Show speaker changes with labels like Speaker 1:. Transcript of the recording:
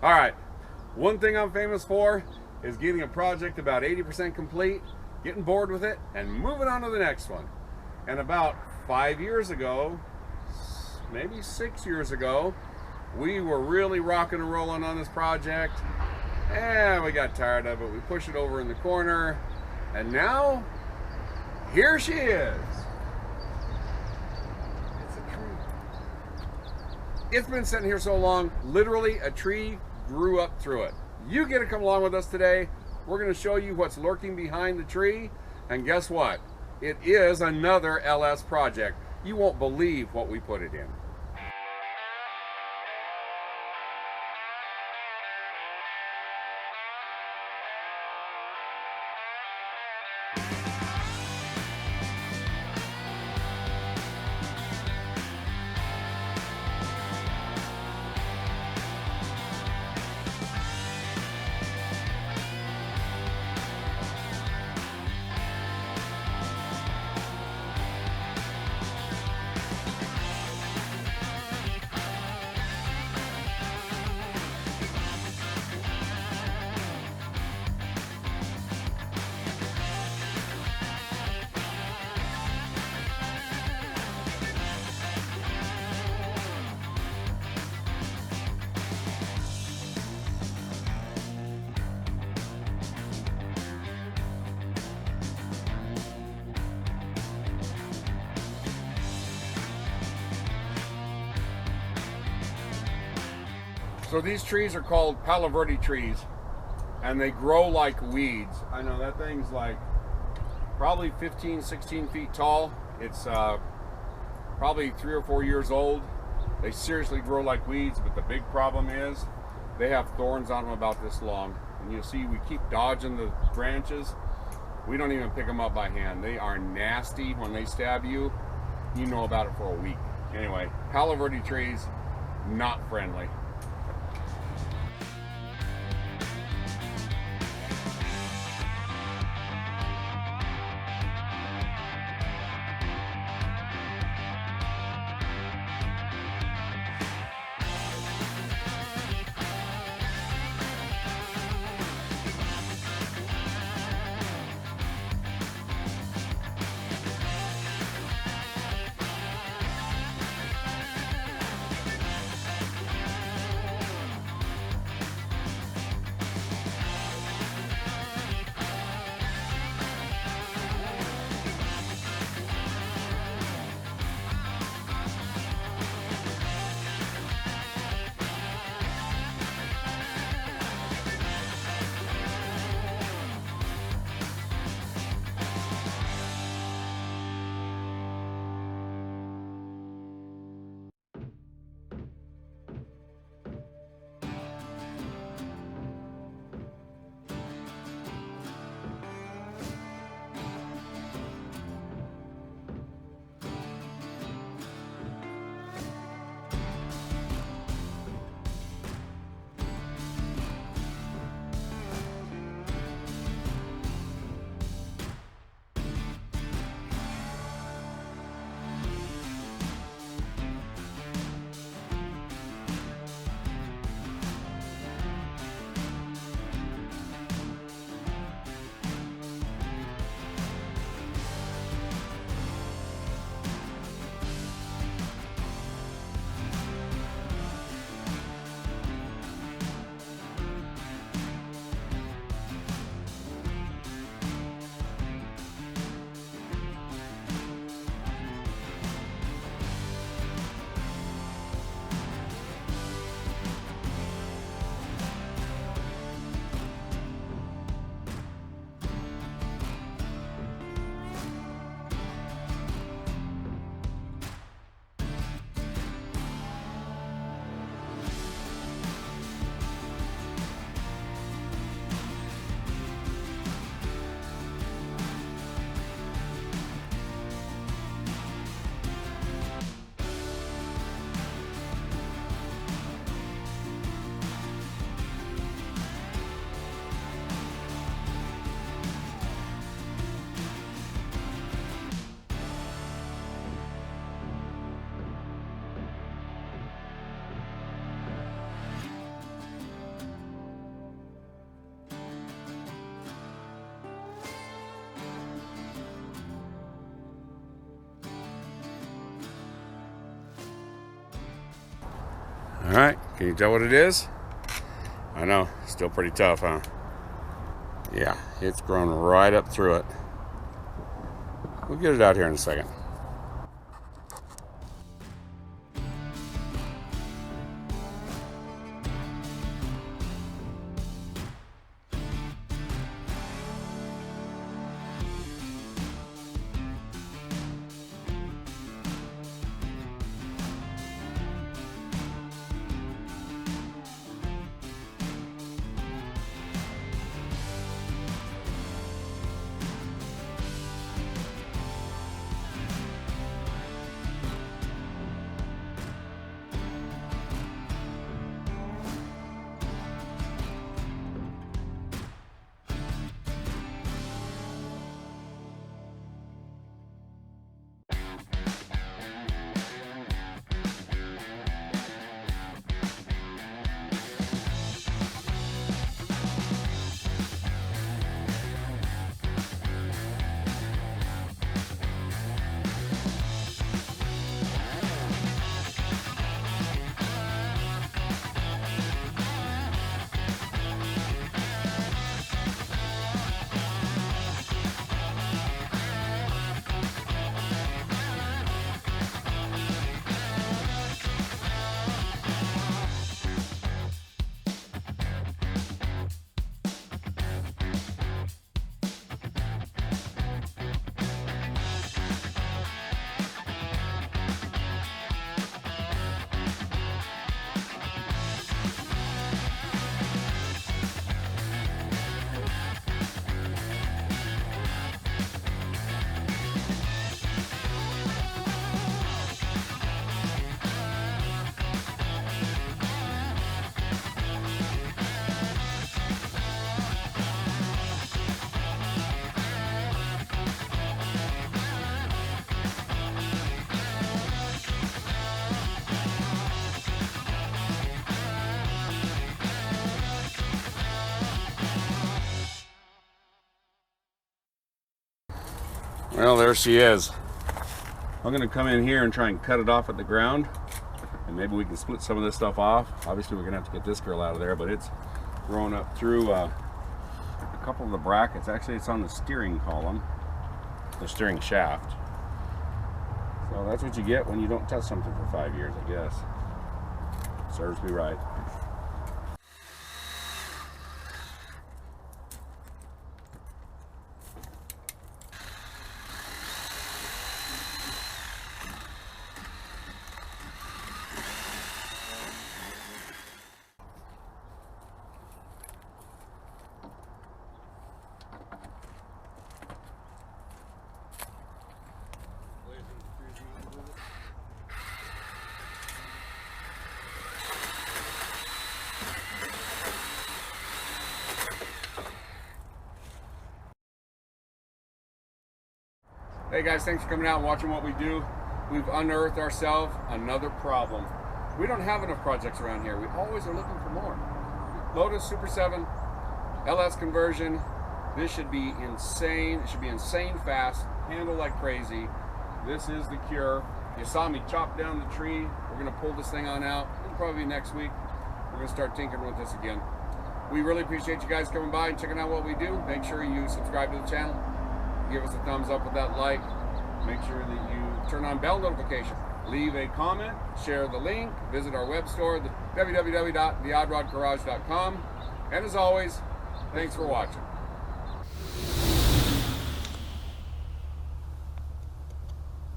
Speaker 1: All right, one thing I'm famous for is getting a project about 80% complete, getting bored with it, and moving on to the next one. And about 5 years ago, maybe 6 years ago, we were really rocking and rolling on this project, and we got tired of it. We pushed it over in the corner, and now here she is.
Speaker 2: It's a tree.
Speaker 1: It's been sitting here so long, literally a tree grew up through it. You get to come along with us today. We're going to show you what's lurking behind the tree, and guess what? It is another LS project. You won't believe what we put it in. So these trees are called Palo Verde trees, and they grow like weeds. I know that thing's like probably 15, 16 feet tall. It's probably 3 or 4 years old. They seriously grow like weeds, but the big problem is they have thorns on them about this long. And you'll see we keep dodging the branches. We don't even pick them up by hand. They are nasty. When they stab you, you know about it for a week. Anyway, Palo Verde trees, not friendly. All right, can you tell what it is? I know, still pretty tough, huh? Yeah, it's grown right up through it. We'll get it out here in a second. Well, there she is. I'm gonna come in here and try and cut it off at the ground, and maybe we can split some of this stuff off. Obviously we're gonna have to get this girl out of there, but it's growing up through a couple of the brackets. Actually, it's on the steering column, the steering shaft. So that's what you get when you don't touch something for 5 years, I guess. Serves me right. Hey guys, thanks for coming out and watching what we do. We've unearthed ourselves another problem. We don't have enough projects around here. We always are looking for more. Lotus Super 7, LS conversion. This should be insane. It should be insane fast, handle like crazy. This is the cure. You saw me chop down the tree. We're gonna pull this thing on out. It'll probably be next week. We're gonna start tinkering with this again. We really appreciate you guys coming by and checking out what we do. Make sure you subscribe to the channel. Give us a thumbs up with that like. Make sure that you turn on bell notification. Leave a comment, share the link, visit our web store, www.theoddrodgarage.com. And as always, thanks for watching.